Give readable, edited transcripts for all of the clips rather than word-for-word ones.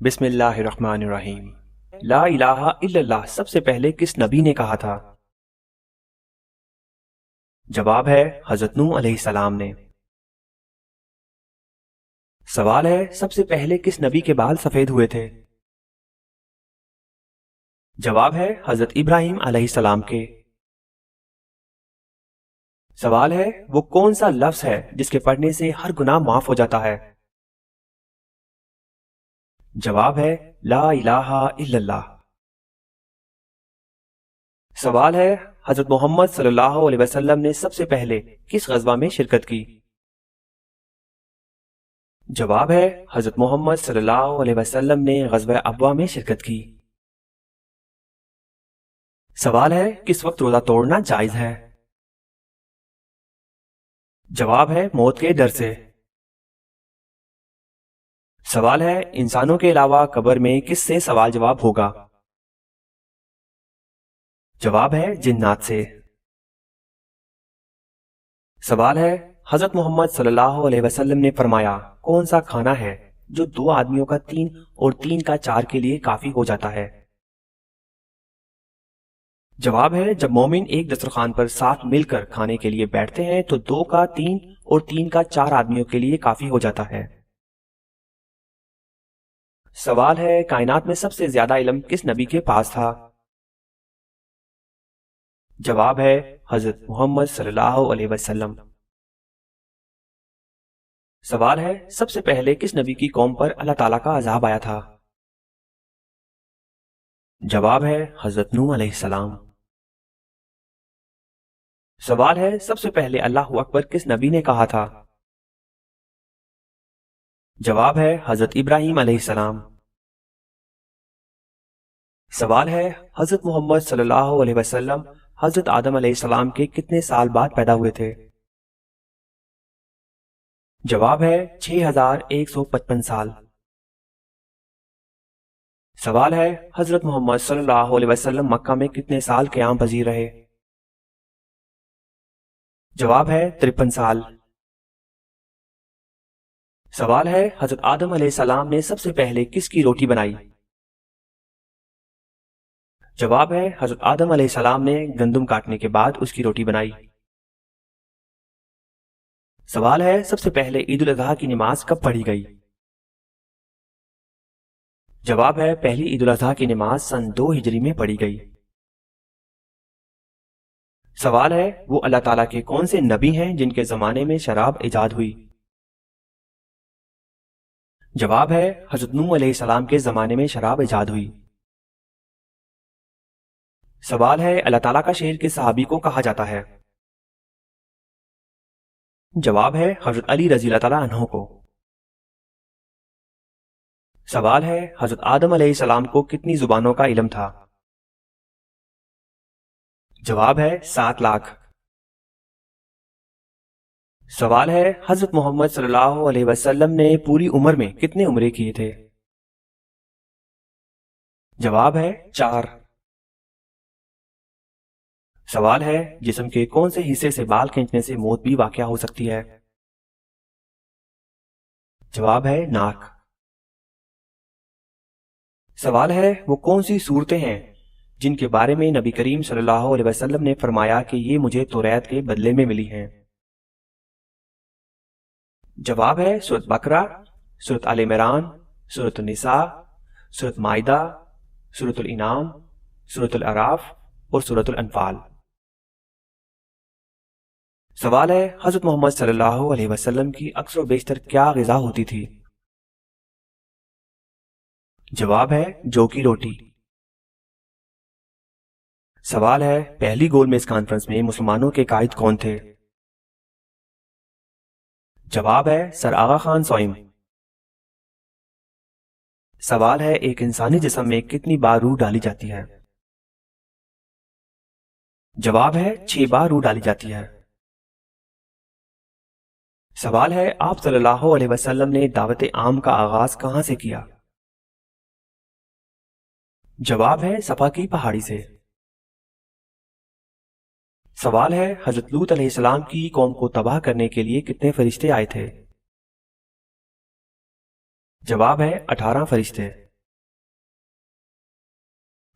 بسم اللہ الرحمن الرحیم۔ لا الہ الا اللہ سب سے پہلے کس نبی نے کہا تھا؟ جواب ہے حضرت نوح علیہ السلام نے۔ سوال ہے سب سے پہلے کس نبی کے بال سفید ہوئے تھے؟ جواب ہے حضرت ابراہیم علیہ السلام کے۔ سوال ہے وہ کون سا لفظ ہے جس کے پڑھنے سے ہر گناہ معاف ہو جاتا ہے؟ جواب ہے لا الہ الا اللہ۔ سوال ہے حضرت محمد صلی اللہ علیہ وسلم نے سب سے پہلے کس غزوہ میں شرکت کی؟ جواب ہے حضرت محمد صلی اللہ علیہ وسلم نے غزوہ ابوا میں شرکت کی۔ سوال ہے کس وقت روزہ توڑنا جائز ہے؟ جواب ہے موت کے ڈر سے۔ سوال ہے انسانوں کے علاوہ قبر میں کس سے سوال جواب ہوگا؟ جواب ہے جنات سے۔ سوال ہے حضرت محمد صلی اللہ علیہ وسلم نے فرمایا کون سا کھانا ہے جو 2 آدمیوں کا 3 اور 3 کا 4 کے لیے کافی ہو جاتا ہے؟ جواب ہے جب مومن ایک دسترخوان پر ساتھ مل کر کھانے کے لیے بیٹھتے ہیں تو 2 کا 3 اور 3 کا 4 آدمیوں کے لیے کافی ہو جاتا ہے۔ سوال ہے کائنات میں سب سے زیادہ علم کس نبی کے پاس تھا؟ جواب ہے حضرت محمد صلی اللہ علیہ وسلم۔ سوال ہے سب سے پہلے کس نبی کی قوم پر اللہ تعالیٰ کا عذاب آیا تھا؟ جواب ہے حضرت نوح علیہ السلام۔ سوال ہے سب سے پہلے اللہ اکبر کس نبی نے کہا تھا؟ جواب ہے حضرت ابراہیم علیہ السلام۔ سوال ہے حضرت محمد صلی اللہ علیہ وسلم حضرت آدم علیہ السلام کے کتنے سال بعد پیدا ہوئے تھے؟ جواب ہے 6155 سال۔ سوال ہے حضرت محمد صلی اللہ علیہ وسلم مکہ میں کتنے سال قیام پذیر رہے؟ جواب ہے 53 سال۔ سوال ہے حضرت آدم علیہ السلام نے سب سے پہلے کس کی روٹی بنائی؟ جواب ہے حضرت آدم علیہ السلام نے گندم کاٹنے کے بعد اس کی روٹی بنائی۔ سوال ہے سب سے پہلے عید الاضحیٰ کی نماز کب پڑھی گئی؟ جواب ہے پہلی عید الاضحیٰ کی نماز سن 2 ہجری میں پڑھی گئی۔ سوال ہے وہ اللہ تعالیٰ کے کون سے نبی ہیں جن کے زمانے میں شراب ایجاد ہوئی؟ جواب ہے حضرت نوح علیہ السلام کے زمانے میں شراب ایجاد ہوئی۔ سوال ہے اللہ تعالیٰ کا شیر کس صحابی کو کہا جاتا ہے؟ جواب ہے حضرت علی رضی اللہ تعالیٰ عنہ کو۔ سوال ہے حضرت آدم علیہ السلام کو کتنی زبانوں کا علم تھا؟ جواب ہے 7 لاکھ۔ سوال ہے حضرت محمد صلی اللہ علیہ وسلم نے پوری عمر میں کتنے عمرے کیے تھے؟ جواب ہے 4۔ سوال ہے جسم کے کون سے حصے سے بال کھینچنے سے موت بھی واقع ہو سکتی ہے؟ جواب ہے ناک۔ سوال ہے وہ کون سی صورتیں ہیں جن کے بارے میں نبی کریم صلی اللہ علیہ وسلم نے فرمایا کہ یہ مجھے توریت کے بدلے میں ملی ہیں؟ جواب ہے سورۃ بقرہ، سورۃ آل عمران، سورۃ النساء، سورۃ مائدہ، سورۃ الانعام، سورۃ الاعراف اور سورۃ الانفال۔ سوال ہے حضرت محمد صلی اللہ علیہ وسلم کی اکثر و بیشتر کیا غذا ہوتی تھی؟ جواب ہے جو کی روٹی۔ سوال ہے پہلی گول میز کانفرنس میں مسلمانوں کے قائد کون تھے؟ جواب ہے سر آغا خان سوئم۔ سوال ہے ایک انسانی جسم میں کتنی بار روح ڈالی جاتی ہے؟ جواب ہے 6 بار روح ڈالی جاتی ہے۔ سوال ہے آپ صلی اللہ علیہ وسلم نے دعوت عام کا آغاز کہاں سے کیا؟ جواب ہے صفا کی پہاڑی سے۔ سوال ہے حضرت لوط علیہ السلام کی قوم کو تباہ کرنے کے لیے کتنے فرشتے آئے تھے؟ جواب ہے 18 فرشتے۔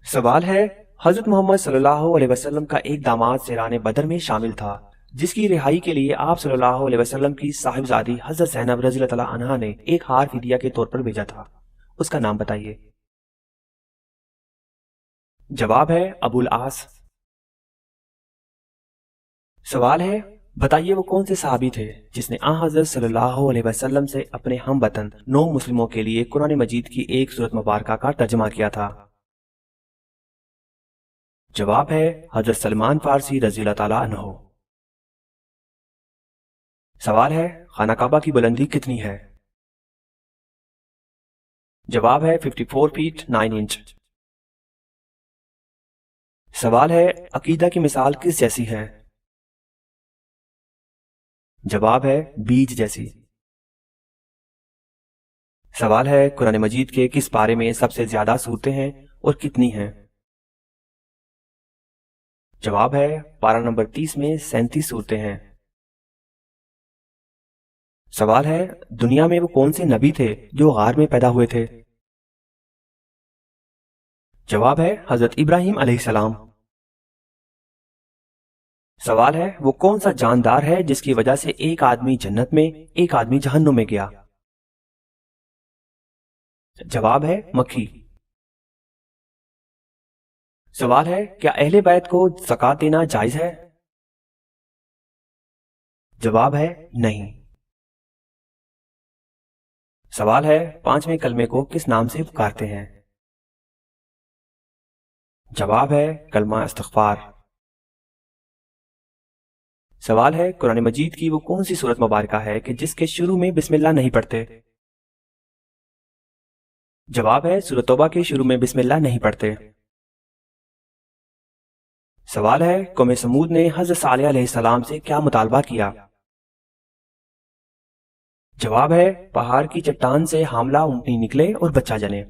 سوال ہے، حضرت محمد صلی اللہ علیہ وسلم کا ایک داماد سیران بدر میں شامل تھا جس کی رہائی کے لیے آپ صلی اللہ علیہ وسلم کی صاحبزادی حضرت زینب رضی اللہ تعالیٰ عنہا نے ایک ہار فدیہ کے طور پر بھیجا تھا، اس کا نام بتائیے۔ جواب ہے ابو العاص۔ سوال ہے، بتائیے وہ کون سے صحابی تھے جس نے حضرت صلی اللہ علیہ وسلم سے اپنے ہم وطن 9 مسلموں کے لیے قرآن مجید کی ایک سورت مبارکہ کا ترجمہ کیا تھا؟ جواب ہے حضرت سلمان فارسی رضی اللہ تعالیٰ عنہ۔ سوال ہے، خانہ کعبہ کی بلندی کتنی ہے؟ جواب ہے 54 فیٹ 9 انچ۔ سوال ہے، عقیدہ کی مثال کس جیسی ہے؟ جواب ہے بیج جیسی۔ سوال ہے، قرآن مجید کے کس پارے میں سب سے زیادہ سورتیں ہیں اور کتنی ہیں؟ جواب ہے پارہ نمبر 30 میں 37 سورتیں ہیں۔ سوال ہے، دنیا میں وہ کون سے نبی تھے جو غار میں پیدا ہوئے تھے؟ جواب ہے حضرت ابراہیم علیہ السلام۔ سوال ہے، وہ کون سا جاندار ہے جس کی وجہ سے ایک آدمی جنت میں ایک آدمی جہنم میں گیا؟ جواب ہے مکھی۔ سوال ہے، کیا اہل بیت کو زکوٰۃ دینا جائز ہے؟ جواب ہے نہیں۔ سوال ہے، 5ویں کلمے کو کس نام سے پکارتے ہیں؟ جواب ہے کلمہ استغفار۔ سوال ہے، قرآن مجید کی وہ کون سی سورت مبارکہ ہے کہ جس کے شروع میں بسم اللہ نہیں پڑھتے؟ جواب ہے سورۃ توبہ کے شروع میں بسم اللہ نہیں پڑھتے۔ سوال ہے، قوم سمود نے حضرت صالح علیہ السلام سے کیا مطالبہ کیا؟ جواب ہے پہاڑ کی چٹان سے حاملہ اونٹنی نکلے اور بچہ جنے۔